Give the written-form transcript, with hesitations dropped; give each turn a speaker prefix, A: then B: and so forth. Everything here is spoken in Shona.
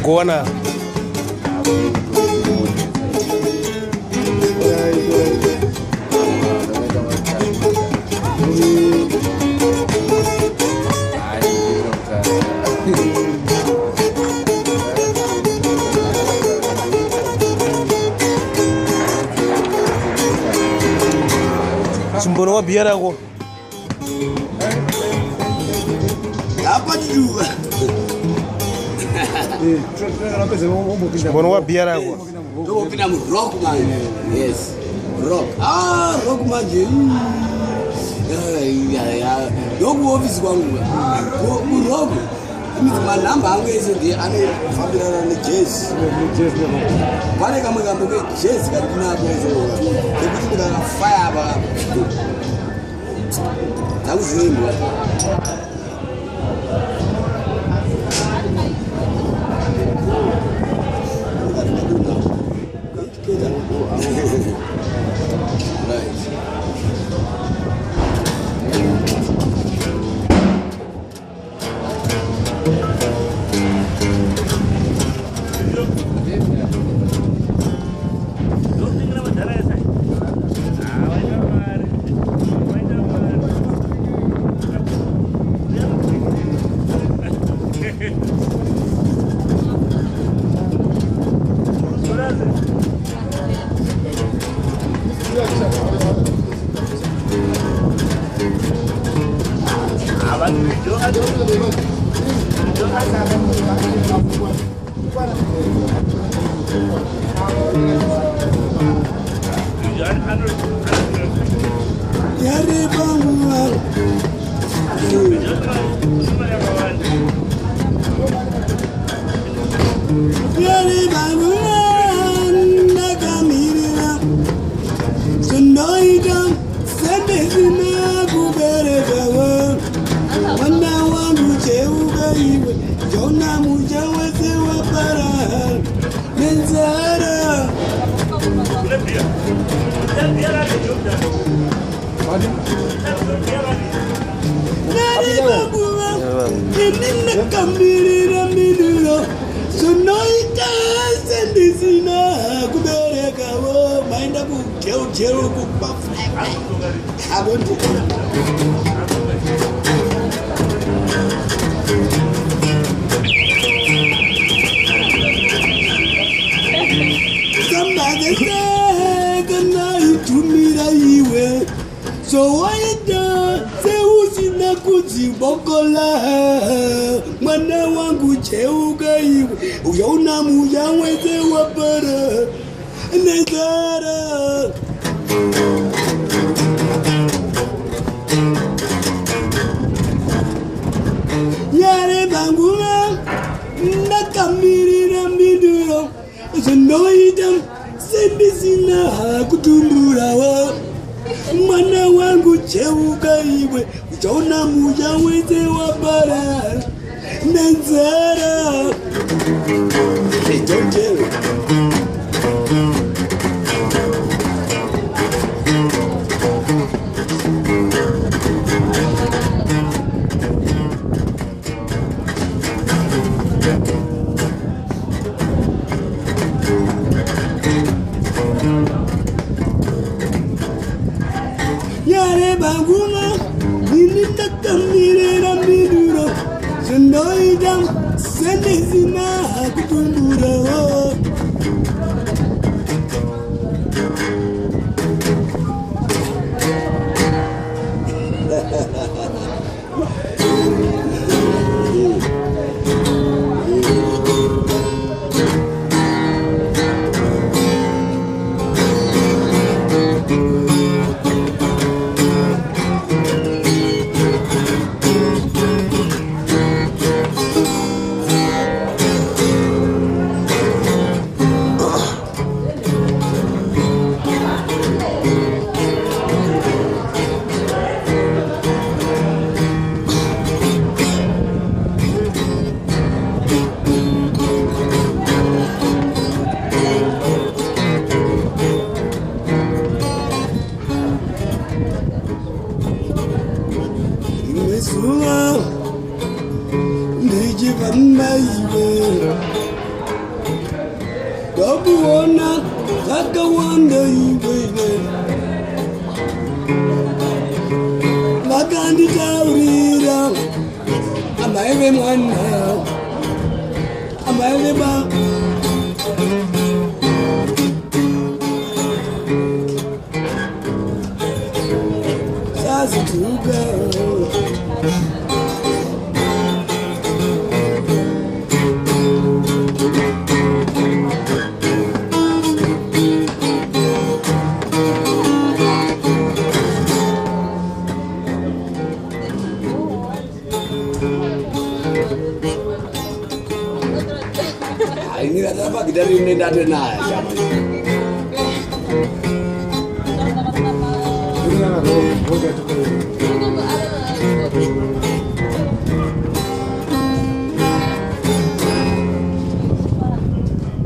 A: Kuona Sumbono wa biara ko
B: apa juga
A: Sumbono wa biara ko
B: Tuh pindah rock man. Yes. Rock. Rock man. Ya. Yobu office kwangu. Rock. Mimi manamba angu hizo ndiye ane familia na jazz. Wale kama jazz karibu hapo hizo. Hebu kuna fire hapa. Tangu zimbo. So I sina kuzibokola mwana wangu cheuga iwe uyaona muya weze wapara nezara yare bangula nakamirira miduro zinoidam sembizina kutumbura wa mwana wangu cheuka iwe uchaona muja weze wa bara nenzara baguma nilitakamira miduro Zenoidam Senezina Kutumbura Gabuona, Zakawanda, baby. Magandi Taurida, I'm everyone now. I'm everybody. Sassy to go. Ini kata apa? Kita ini tidak ada nasi. Ini yang aku